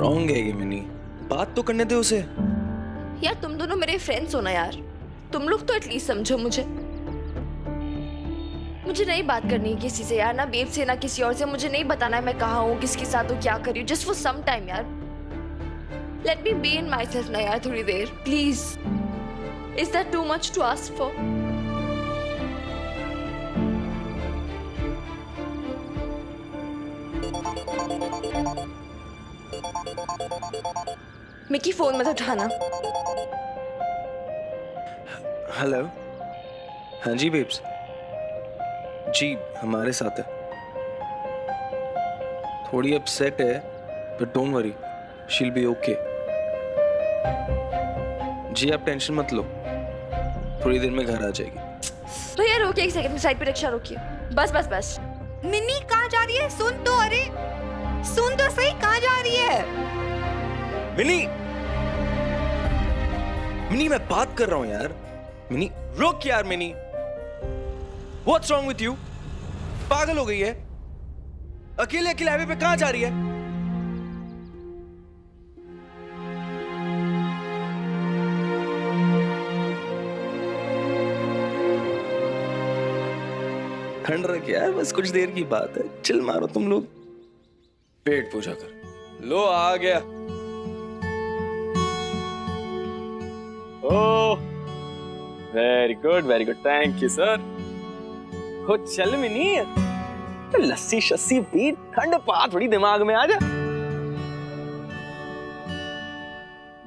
Wrong है ये mini, बात तो करने दे उसे। यार तुम दोनों मेरे फ्रेंड्स हो ना यार, तुम लोग तो एटलीस्ट समझो मुझे। मुझे नहीं बात करनी है किसी से यार, ना बेब से ना किसी और से। मुझे नहीं बताना है मैं कहाँ हूँ, किसके साथ हूँ, क्या कर रही हूँ। जस्ट फॉर सम टाइम यार, let me be in myself ना यार, थोड़ी देर please. Is that too much to ask for? Mickey phone मत उठाना। हेलो, हाँ जी बेब्स, जी हमारे साथ है। थोड़ी अपसेट है but don't worry, she will be okay. जी आप टेंशन मत लो, थोड़ी देर में घर आ जाएगी। भैया रोकिए एक सेकंड, साइड पे रिक्शा रोकिए। बस बस बस। मिन्नी कहाँ जा रही है? सुन तो, अरे सुन तो सही, कहाँ जा रही है? मिनी, मिनी मैं बात कर रहा हूं यार। मिनी रुक यार mini, what's wrong with you? पागल हो गई है? अकेले अकेले हाईवे पे कहां जा रही है? ठंड रख यार, बस कुछ देर की बात है, चिल मारो तुम लोग। पेट पूजा कर लो, आ गया। Oh very good, thank you sir. हो चल मिनी, लस्सी शस्सी पी, ठंड पा थोड़ी दिमाग में आ जा।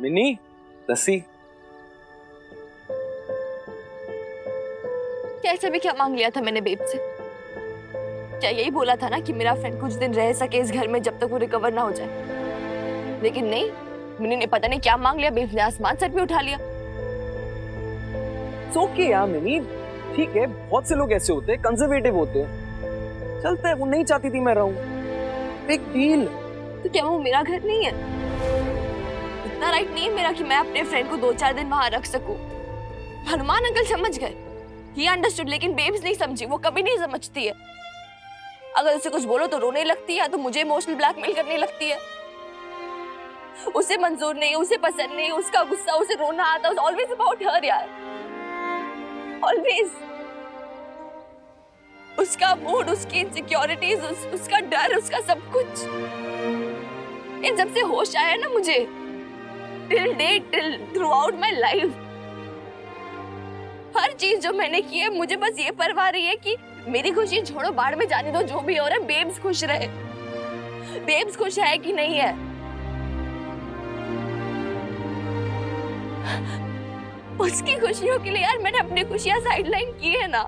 मिनी लस्सी। कैसे भी क्या मांग लिया था मैंने बेब से? क्या यही बोला था ना कि मेरा फ्रेंड कुछ दिन रह सके इस घर में जब तक वो रिकवर ना हो जाए? लेकिन नहीं, मिनी ने पता नहीं क्या मांग लिया, बेब ने आसमान सर पे उठा लिया। ओके यार मिनी, ठीक है, बहुत से लोग ऐसे होते हैं, कंजर्वेटिव होते हैं, चलता है। वो नहीं चाहती थी मैं रहूं, बिग डील। तो क्या वो मेरा घर नहीं है? इतना राइट नहीं है मेरा कि मैं अपने फ्रेंड को 2-4 दिन वहां रख सकूं? हनुमान अंकल समझ गए, ही अंडरस्टूड, लेकिन बेब्स नहीं समझी। वो कभी नहीं समझती है। अगर उसे कुछ बोलो तो रोने लगती है, तो मुझे इमोशनल ब्लैकमेल करने लगती है। उसे मंजूर नहीं, उसे पसंद नहीं, उसका गुस्सा, उसे रोना आता है। ऑलवेज अबाउट हर यार, ऑलवेज। उसका मूड, उसकी इनसिक्योरिटीज, उसका डर, उसका सब कुछ। इन जब से होश आया है ना मुझे, till date, till throughout my life, हर चीज जो मैंने की है, मुझे बस ये परवाह रही है कि मेरी खुशी छोड़ो, बाढ़ में जाने दो, जो भी हो रहा है, बेब्स खुश रहे। बेब्स खुश है कि नहीं है? उसकी खुशियों के लिए यार मैंने अपनी खुशियां साइडलाइन की है ना।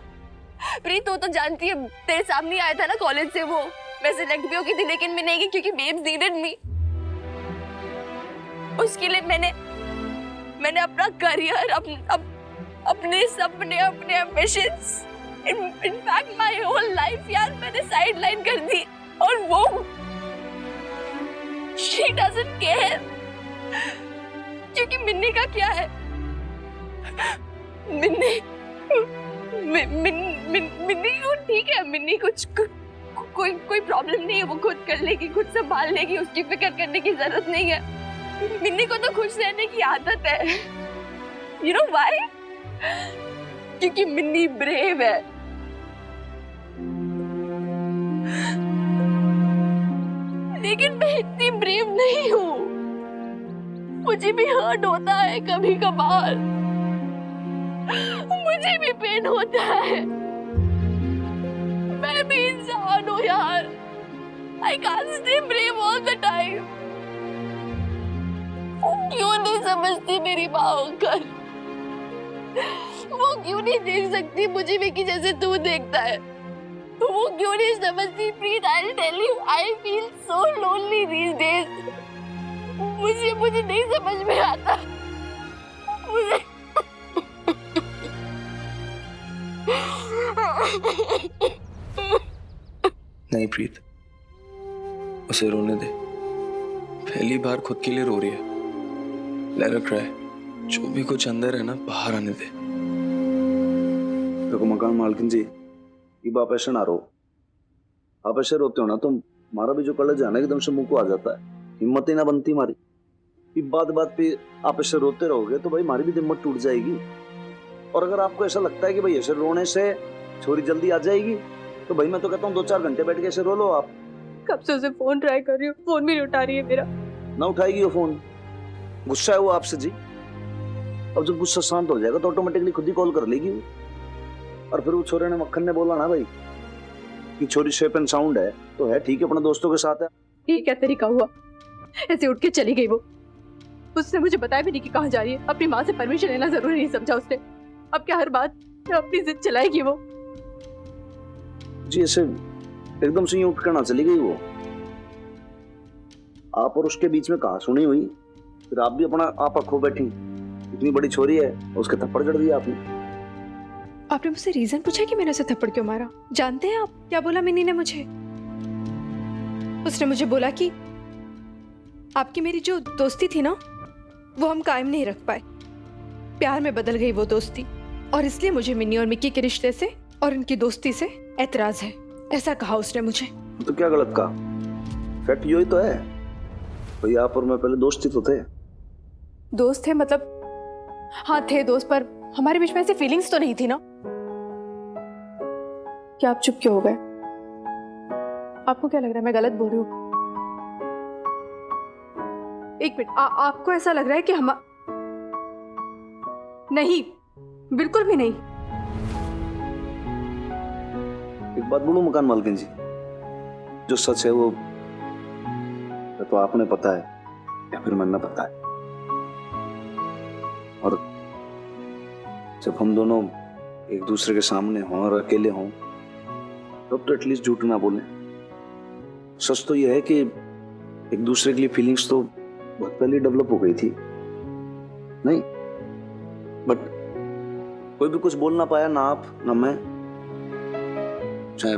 प्रीत तो जानती है, तेरे सामने आया था ना कॉलेज से, वो मैं सिलेक्ट भी हो गई थी, लेकिन मैं नहीं गई क्योंकि बेब्स नीडेड मी। उसके लिए मैंने अपना करियर, अपने सपने, अपने ambitions, in fact my whole life यार मैंने साइडलाइन कर दी। और वो शी डजंट केयर। क्योंकि मिन्नी का क्या है, मिन्नी को ठीक है, मिन्नी कुछ कोई प्रॉब्लम नहीं है, वो खुद कर लेगी, खुद संभाल लेगी, उसकी फिक्र करने की जरूरत नहीं है। मिन्नी को तो खुश रहने की आदत है। You know why? क्योंकि मिन्नी ब्रेव है। लेकिन मैं इतनी ब्रेव नहीं हूँ, मुझे भी हर्ट होता है कभी कभार, मुझे भी पेन होता है। मैं भी इंसान हूँ यार। I can't stay brave all the time। वो क्यों नहीं समझती मेरी माँ होकर? वो क्यों नहीं देख सकती मुझे भी कि जैसे तू देखता है? वो क्यों नहीं समझती? Please I'll tell you, I feel so lonely these days। मुझे नहीं समझ में आता। मुझे नहीं प्रीत, उसे रोने दे। पहली बार खुद के लिए रो रही है, लेट हर क्राई। जो भी कुछ अंदर है ना, बाहर आने दे। देखो मकान मालकिन जी, ये आप ऐसे ना रो। आप ऐसे रोते हो ना तो हमारा भी जो कलेजा है ना एकदम से मुंह को आ जाता है। हिम्मत ही ना बनती हमारी। कि बात बात पे आप ऐसे रोते रहोगे तो भाई हमारी भी हिम्मत टूट जाएगी। और अगर आपको ऐसा लगता है कि भाई ऐसे रोने से छोरी जल्दी आ जाएगी तो भाई मैं तो कहता हूँ 2-4 घंटे बैठ के ऐसे रो लो आप। कब से उसे फोन ट्राई कर रही हूँ, फोन भी नहीं उठा रही है मेरा। ना उठाएगी वो फोन, गुस्सा है वो आपसे जी। अब जब गुस्सा शांत हो जाएगा तो ऑटोमेटिकली खुद ही कॉल कर लेगी वो। और फिर वो छोरे ने मक्खन ने बोला ना भाई कि छोरी शेप एंड साउंड है तो है ठीक है, अपने दोस्तों के साथ है। ये क्या तरीका हुआ, ऐसे उठ के चली गई वो। उसने मुझे बताया भी नहीं कि कहाँ जा रही है। अपनी माँ से परमिशन लेना जरूरी नहीं समझा उसने। अब क्या हर बात अपनी जिद चलाएगी वो। जी ऐसे एकदम से यूं उठ कर ना चली गई वो। आप और उसके बीच में कहा सुनी हुई, फिर आप भी अपना आप खो बैठी। इतनी बड़ी छोरी है उसके थप्पड़ जड़ दिया आपने। आपने मुझसे रीजन पूछा कि मैंने उसे थप्पड़ क्यों मारा? जानते हैं आप क्या बोला मिनी ने मुझे? उसने मुझे बोला कि आपकी मेरी जो दोस्ती थी ना वो हम कायम नहीं रख पाए, प्यार में बदल गई वो दोस्ती, और इसलिए मुझे मिनी और मिक्की के रिश्ते से और इनकी दोस्ती से एतराज है। ऐसा कहा उसने मुझे। तो क्या गलत कहा? फैक्ट यही तो है भाई, आप और मैं पहले दोस्त ही तो थे। दोस्त थे मतलब? हाँ थे दोस्त, पर हमारे बीच में ऐसी फीलिंग्स तो नहीं थी ना। क्या आप चुप क्यों हो गए? आपको क्या लग रहा है मैं गलत बोल रही हूँ? एक मिनट, आपको ऐसा लग रहा है कि हम नहीं, बिल्कुल भी नहीं। एक बात बोलूं मकान मालकिन जी, जो सच है वो तो आपने पता है या फिर मैंने पता है। और जब हम दोनों एक दूसरे के सामने हों और अकेले हों तब तो एटलीस्ट झूठ ना बोलें। सच तो यह है कि एक दूसरे के लिए फीलिंग्स तो बहुत पहले डेवलप हो गई थी नहीं, बट कोई भी कुछ बोल ना पाया, ना आप ना मैं, चाहे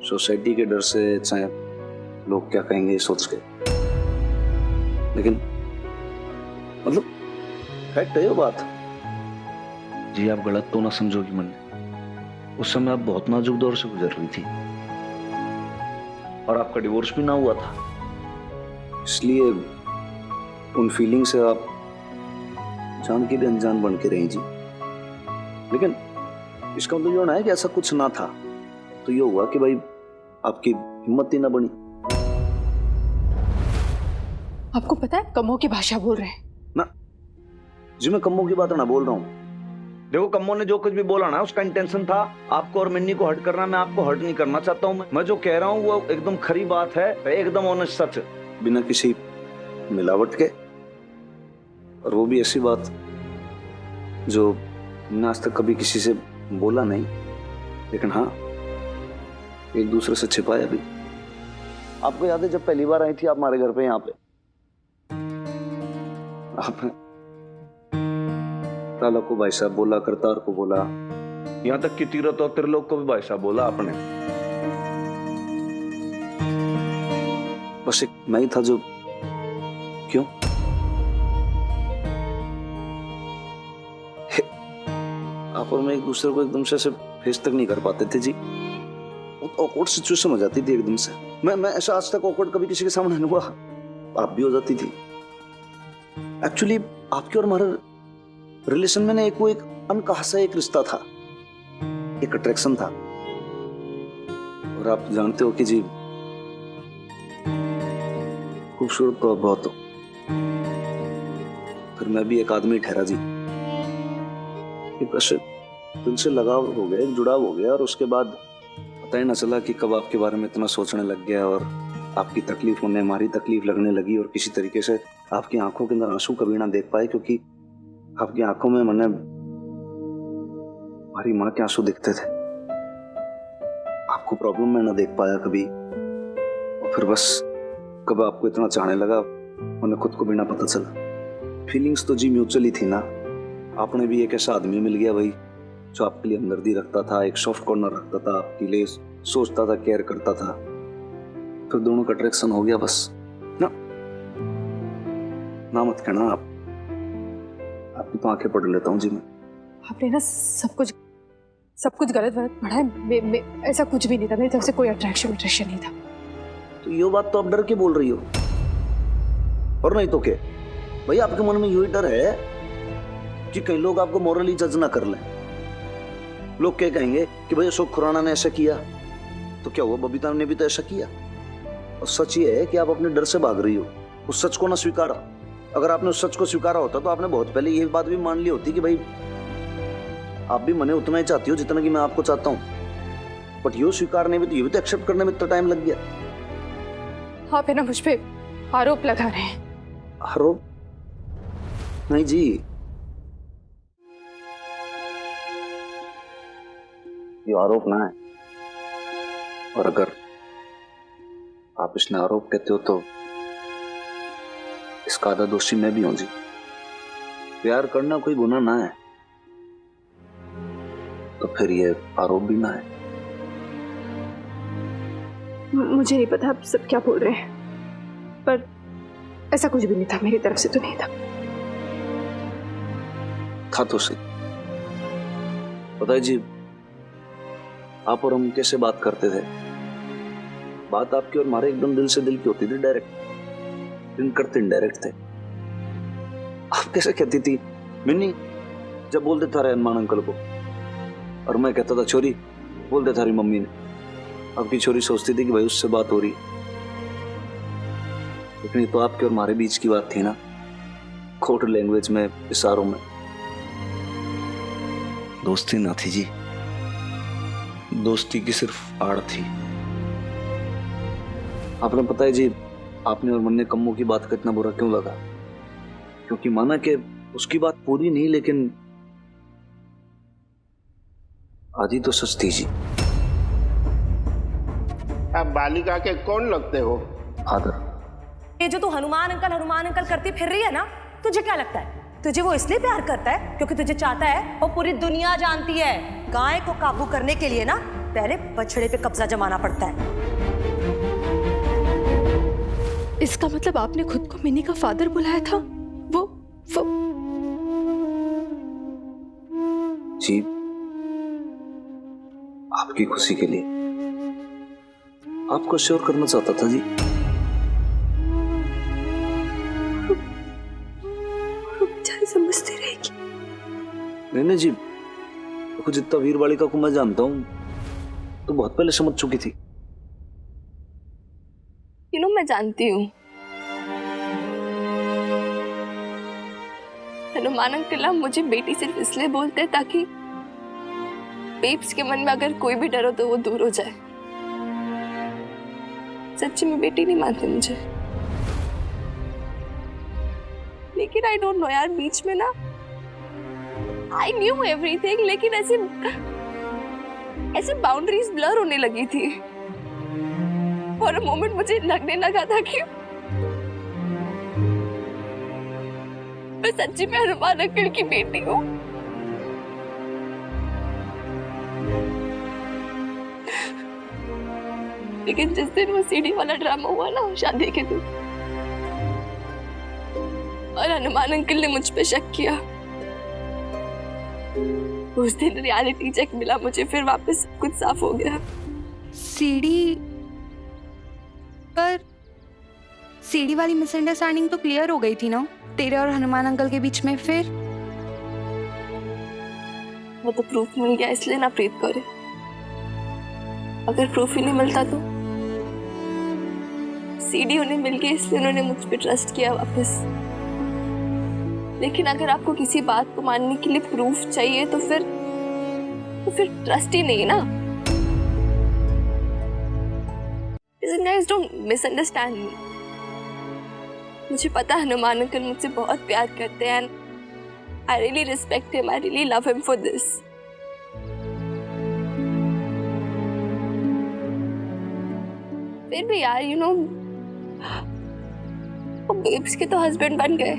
सोसाइटी के डर से, चाहे लोग क्या कहेंगे ये सोच के। लेकिन मतलब फैक्ट है ये बात जी। आप गलत तो ना समझोगी मन, उस समय आप बहुत नाजुक दौर से गुजर रही थी और आपका डिवोर्स भी ना हुआ था, इसलिए उन फीलिंग से आप जान के भी अनजान बन के रही जी। लेकिन इसका मतलब ये ना है कि ऐसा कुछ ना था, तो ये हुआ कि भाई आपकी हिम्मत ही ना बनी। आपको पता है कमों की भाषा बोल रहे हैं ना जी, मैं कम्मों की बात ना बोल रहा हूँ। देखो कम्मों ने जो कुछ भी बोला ना उसका इंटेंशन था आपको और मिन्नी को हर्ट करना। मैं आपको हर्ट नहीं करना चाहता हूँ। मैं जो कह रहा हूँ वो एकदम खरी बात है, एकदम ऑनेस्ट सच, बिना किसी मिलावट के। और वो भी ऐसी बात जो मैंने आज तक कभी किसी से बोला नहीं, लेकिन हाँ एक दूसरे से छिपाया भी। आपको याद है जब पहली बार आई थी आप हमारे घर पे, यहाँ पे आपने ताला को भाई साहब बोला, करतार को बोला, यहाँ तक कि तीरथ और त्रिलोक को भी भाई साहब बोला आपने। बस एक मैं ही था जो, क्यों आप और मैं एक दूसरे को एकदम से फेस तक नहीं कर पाते थे जी। ऑकवर्ड सिचुएशन हो जाती थी एकदम से। मैं ऐसा आज तक ऑकवर्ड कभी किसी के सामने नहीं हुआ, आप भी हो जाती थी। एक्चुअली आपके और हमारे रिलेशन में ना एक अनकहा सा एक रिश्ता था, एक अट्रैक्शन था। और आप जानते हो कि जी खूबसूरत तो बहुत हो, फिर मैं भी एक आदमी ठहरा जी। बस दिल से लगाव हो गया, एक जुड़ाव हो गया, और उसके बाद पता ही ना चला कि कब आपके बारे में इतना सोचने लग गया और आपकी तकलीफ उन्हें हमारी तकलीफ लगने लगी। और किसी तरीके से आपकी आंखों के अंदर आंसू कभी ना देख पाए, क्योंकि आपकी आंखों में मैंने हमारी माँ के आंसू दिखते थे। आपको प्रॉब्लम में ना देख पाया कभी, और फिर बस कब आपको इतना चाहने लगा उन्हें खुद को भी ना पता चला। फीलिंग्स तो जी म्यूचुअली थी ना। आपने भी एक ऐसा आदमी मिल गया भाई जो आपके लिए हमदर्दी रखता था, एक सॉफ्ट कॉर्नर रखता था, आपके लिए सोचता था, केयर करता था। फिर दोनों का अट्रैक्शन हो गया बस। ना मत कहना, आपकी तो आंखें पढ़ लेता हूँ जी मैं। आपने ना सब कुछ गलत पढ़ा है। ऐसा कुछ भी नहीं था, मेरी तरफ से कोई अट्रैक्शन नहीं था। तो ये बात तो आप डर के बोल रही हो। और नहीं तो क्या भाई, आपके मन में यही डर है कि कई लोग आपको मॉरली जज ना कर लें। लोग क्या कहेंगे कि भाई अशोक खुराना ने ऐसा किया, तो क्या हुआ, बबीता ने भी तो ऐसा किया। और सच ये है कि आप अपने डर से भाग रही हो, उस सच को ना स्वीकारा। अगर आपने उस सच को स्वीकारा होता तो आपने बहुत पहले यही बात भी मान ली होती कि भाई आप भी मने उतना ही चाहती हो जितना कि मैं आपको चाहता हूँ। बट ये स्वीकारने में तो, ये भी तो एक्सेप्ट करने में इतना टाइम लग गया। आप है ना मुझ पे आरोप लगा रहे हैं। आरोप नहीं जी, ये आरोप ना है। और अगर आप इसने आरोप कहते हो तो इसका आधा दोषी मैं भी हूं जी। प्यार करना कोई गुनाह ना है, तो फिर ये आरोप भी ना है। मुझे नहीं पता आप सब क्या बोल रहे हैं, पर ऐसा कुछ भी नहीं था, मेरी तरफ से तो नहीं था। था तो सही। पता है जी, आप और हम कैसे बात करते थे, बात आपकी और हमारे एकदम दिल से दिल की होती थी, डायरेक्ट। इन करते इनडायरेक्ट थे। आप कैसे कहती थी मिन्नी, जब बोल देता रहे हनुमान अंकल को, और मैं कहता था छोरी बोल देता रही मम्मी ने। आपकी छोरी सोचती थी कि भाई उससे बात हो रही, लेकिन ये तो आपके और हमारे बीच की बात थी ना, कोड लैंग्वेज में, इशारों में। दोस्ती ना थी जी, दोस्ती की सिर्फ आड़ थी। आपने पता है जी, आपने और मन ने कम्मो की बात का इतना बुरा क्यों लगा? क्योंकि माना कि उसकी बात पूरी नहीं, लेकिन आधी तो सच थी जी। आप बालिका के कौन लगते हो? फादर। ये जो तू हनुमान अंकल करती फिर रही है ना, तुझे क्या लगता है तुझे वो इसलिए प्यार करता है क्योंकि तुझे चाहता है? वो पूरी दुनिया जानती है, गाय को काबू करने के लिए ना पहले बछड़े पे कब्जा जमाना पड़ता है। इसका मतलब आपने खुद को मिनी का फादर बुलाया था? वो जी, आपकी खुशी के लिए, आपको श्योर करना चाहता था जी। समझती रहेगी। नहीं जी, देखो जितना वीर बालिका को मैं जानता हूँ तो बहुत पहले समझ चुकी थी। मैं जानती हूँ हनुमान अंकल मुझे बेटी सिर्फ इसलिए बोलते हैं ताकि बेब्स के मन में अगर कोई भी डर हो तो वो दूर हो जाए। सच्ची में बेटी नहीं मानते मुझे, लेकिन आई डोंट नो यार, बीच में ना आई न्यू एवरीथिंग, लेकिन ऐसे बाउंड्रीज ब्लर होने लगी थी। और मोमेंट मुझे लगने लगा था कि मैं सच्ची में हनुमान अंकल की बेटी हूँ। लेकिन जिस दिन वो सीढ़ी वाला ड्रामा हुआ ना शादी के दिन, और हनुमान अंकल ने मुझ पे शक किया, उस दिन रियलिटी चेक मिला मुझे, फिर वापस कुछ साफ हो गया। सीढ़ी वाली मिसअंडरस्टैंडिंग तो क्लियर हो गई थी ना तेरे और हनुमान अंकल के बीच में? फिर वो तो प्रूफ मिल गया इसलिए ना प्रीत करे, अगर प्रूफ ही नहीं मिलता तो सीढ़ी उन्हें मिल गई इसलिए उन्होंने मुझ पे ट्रस्ट किया वापस। लेकिन अगर आपको किसी बात को मानने के लिए प्रूफ चाहिए तो फिर ट्रस्ट ही नहीं ना। Guys, don't misunderstand me. मुझे पता है हनुमान अंकल मुझसे बहुत प्यार करते हैं and I really respect him. I really love him for this. फिर भी यार वो बेब्स के तो हस्बैंड बन गए,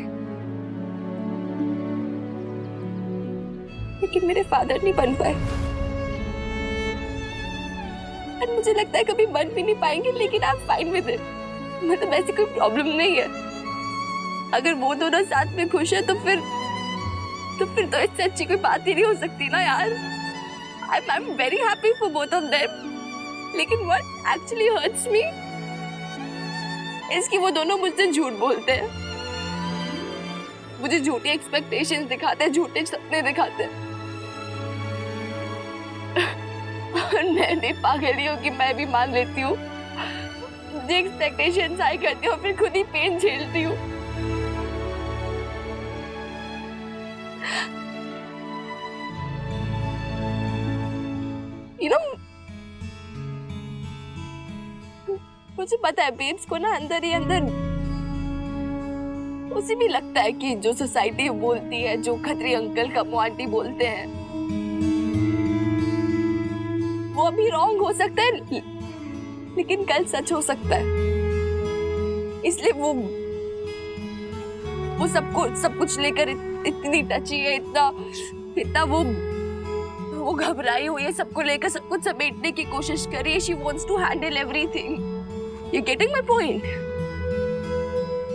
लेकिन मेरे फादर नहीं बन पाए। और मुझे लगता है कभी बन भी नहीं पाएंगे, लेकिन आप फाइन विद इट। मतलब ऐसी कोई प्रॉब्लम नहीं है। अगर वो दोनों साथ में खुश है तो फिर तो इससे अच्छी कोई बात ही नहीं हो सकती ना यार। I am very happy for both of them. लेकिन व्हाट एक्चुअली हर्ट्स मी इसकी वो दोनों मुझसे झूठ बोलते हैं। मुझे झूठी एक्सपेक्टेशंस दिखाते हैं, झूठे सपने दिखाते हैं। और मैं भी पागल ही हूँ कि मैं भी मान लेती हूँ, जो एक्सपेक्टेशंस हाई करती हूँ फिर खुद ही पेन झेलती हूँ। You know, मुझे पता है बेब्स को ना अंदर ही अंदर उसे भी लगता है कि जो सोसाइटी बोलती है, जो खत्री अंकल कम्मो आंटी बोलते हैं, वो अभी रॉन्ग हो सकता है लेकिन कल सच हो सकता है। इसलिए वो सब कुछ लेकर इतनी टची है, इतना वो घबराई हुई है, सबको लेकर सब कुछ समेटने की कोशिश कर रही है। She wants to handle everything. You getting my point?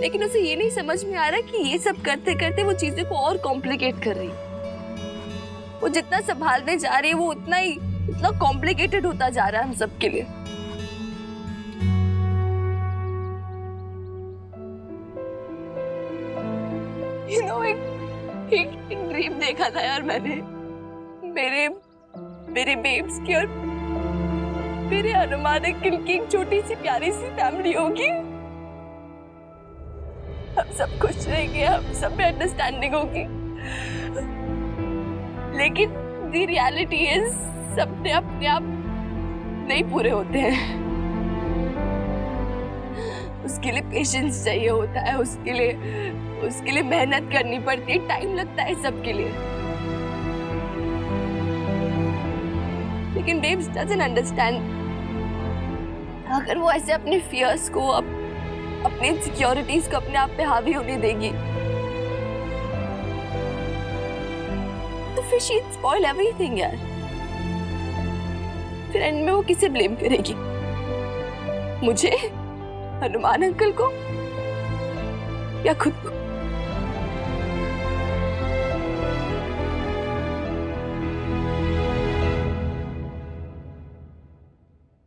लेकिन उसे ये नहीं समझ में आ रहा कि ये सब करते करते वो चीजें को और कॉम्प्लिकेट कर रही है। वो जितना संभालने जा रही है वो इतना कॉम्प्लिकेटेड होता जा रहा है हम सब के लिए। You know, एक ड्रीम देखा था यार मैंने, मेरे बेब्स की और मेरे हनुमान अंकल की एक छोटी सी प्यारी सी फैमिली होगी। हम सब खुश रहेंगे, हम सब में अंडरस्टैंडिंग होगी। लेकिन द रियलिटी इज सबने अपने आप नहीं पूरे होते हैं। उसके लिए पेशेंस चाहिए होता है, उसके लिए मेहनत करनी पड़ती है, टाइम लगता है सबके लिए। लेकिन बेब्स डजंट अंडरस्टैंड। अगर वो ऐसे अपने फियर्स को, अपनी इनसिक्योरिटीज को अपने आप पे हावी होने देगी तो फिर शी स्पॉइल एवरीथिंग यार। फिर एंड में वो किसे ब्लेम करेगी? मुझे, हनुमान अंकल को या खुद को?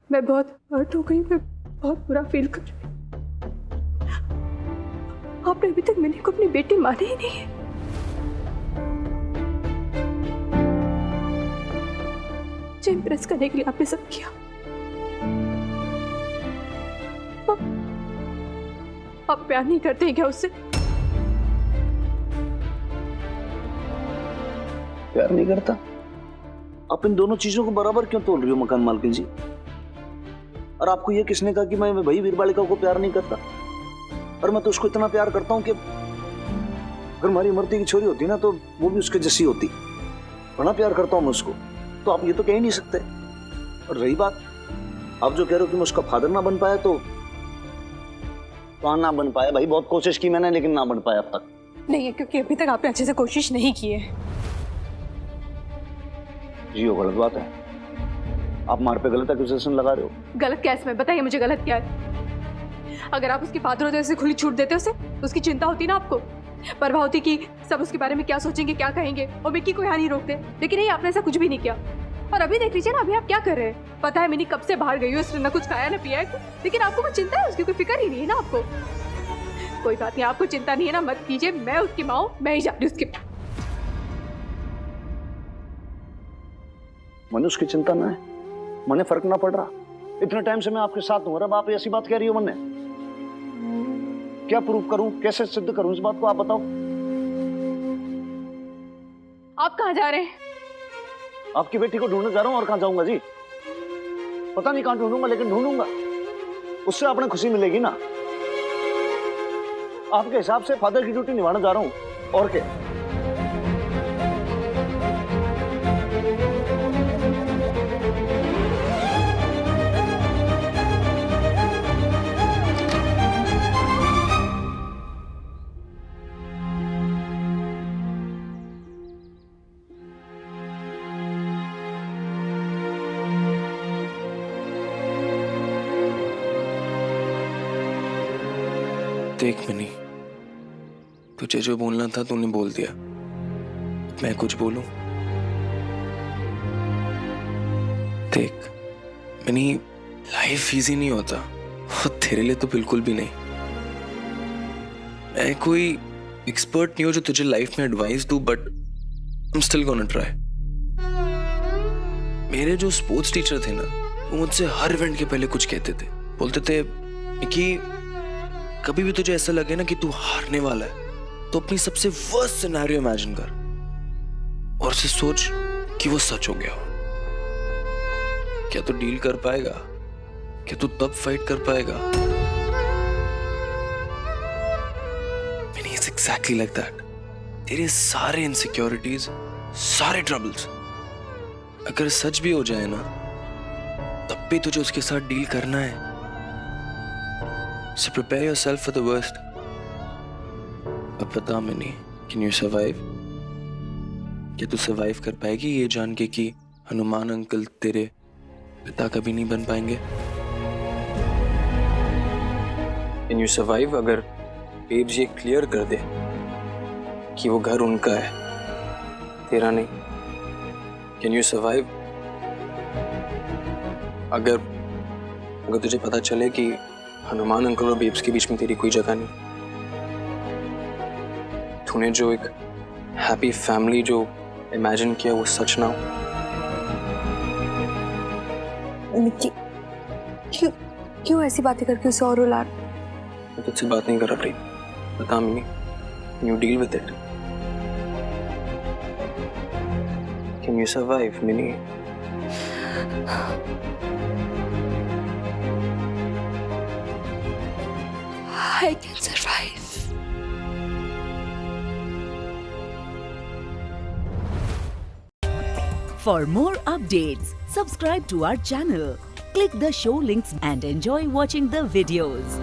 मैं बहुत हर्ट हो गई, मैं बहुत बुरा फील कर रही हूँ। आपने अभी तक मैंने को अपनी बेटी मानी ही नहीं है। मुझे इम्प्रेस करने के लिए आपने सब किया। आप प्यार नहीं करते हैं क्या उससे? प्यार नहीं करता? आप इन दोनों चीजों को बराबर क्यों तोल रही हो मकान मालकिन जी? और आपको ये किसने कहा कि मैं भाई वीरबालिका को प्यार नहीं करता? और मैं तो उसको इतना प्यार करता हूं कि अगर हमारी इमरती की छोरी होती ना तो वो भी उसके जैसी होती। बड़ा प्यार करता हूं मैं उसको, तो आप ये तो कह ही नहीं सकते। और रही बात आप जो कह रहे हो कि मैं उसका फादर ना बन पाया, तो ना बन पाया भाई, बहुत कोशिश की मैंने लेकिन ना बन पाया अब तक। नहीं है, क्योंकि अभी तक आपने अच्छे से कोशिश नहीं की है। जी वो गलत बात है, आप मार पे गलत एक्यूजेशन लगा रहे हो। गलत क्या है इसमें? बताइए मुझे गलत क्या है? अगर आप उसके फादर होते, ऐसे खुली छूट देते उसे, तो उसकी चिंता होती ना आपको, परवाह होती कि सब उसके बारे में क्या सोचेंगे, क्या कहेंगे, और मिक्की को यहाँ नहीं रोकते। लेकिन नहीं, आपने ऐसा कुछ भी नहीं किया। और अभी देख लीजिए ना, अभी आप क्या कर रहे हैं? पता है मिनी कब से बाहर गई हो, इसने ना कुछ खाया ना पिया है, लेकिन आपको कोई चिंता है उसकी? कोई फिक्र ही नहीं है ना आपको? कोई बात नहीं, आपको चिंता नहीं है ना, मत कीजिए। मैं उसकी माँ हूँ, मैं ही जा रही हूँ उसके। मैंने उसकी चिंता ना है, मैंने फर्क ना पड़ रहा। इतने टाइम से मैं आपके साथ हूँ और अब आप ऐसी बात कह रही हो। मैंने क्या प्रूफ करूं, कैसे सिद्ध करूं इस बात को, आप बताओ। आप कहाँ जा रहे हैं? आपकी बेटी को ढूंढने जा रहा हूं। और कहाँ जाऊंगा जी? पता नहीं कहाँ ढूंढूंगा, लेकिन ढूंढूंगा। उससे आपने खुशी मिलेगी ना। आपके हिसाब से फादर की ड्यूटी निभाने जा रहा हूं, और क्या। देख मिनी, तुझे जो बोलना था तूने बोल दिया। मैं कुछ बोलूं? देख मिनी, लाइफ इजी नहीं होता, और तेरे लिए तो बिल्कुल भी नहीं। मैं कोई एक्सपर्ट नहीं हो जो तुझे लाइफ में एडवाइस दूं, but I am still gonna try. मेरे जो स्पोर्ट्स टीचर थे ना, वो मुझसे हर इवेंट के पहले कुछ कहते थे। बोलते थे कि कभी भी तुझे ऐसा लगे ना कि तू हारने वाला है, तो अपनी सबसे वर्स्ट सिनेरियो इमेजिन कर और उसे सोच कि वो सच हो गया हो। क्या तू डील कर पाएगा? क्या तू तब फाइट कर पाएगा? It's exactly like that. तेरे सारे इनसिक्योरिटीज, सारे ट्रबल्स अगर सच भी हो जाए ना, तब भी तुझे उसके साथ डील करना है। So prepare yourself for the worst. अब बता मिनी, can you survive? क्या तू सर्वाइव कर पाएगी ये जान के कि हनुमान अंकल तेरे पिता कभी नहीं बन पाएंगे? कैन यू सर्वाइव अगर बेब ये क्लियर कर दे कि वो घर उनका है, तेरा नहीं? कैन यू सर्वाइव अगर तुझे पता चले कि हनुमान अंकल और बेब्स के बीच में तेरी कोई जगह नहीं? तूने जो एक हैप्पी फैमिली जो इमेजिन किया वो सच ना हो? निक्की, क्यों ऐसी बातें करके उसे और रुला? मैं तुझसे बात नहीं कर रहा प्रीत। बता mini, you deal with it. Can you survive, Minnie? I can survive. For more updates, subscribe to our channel, click the show links and enjoy watching the videos.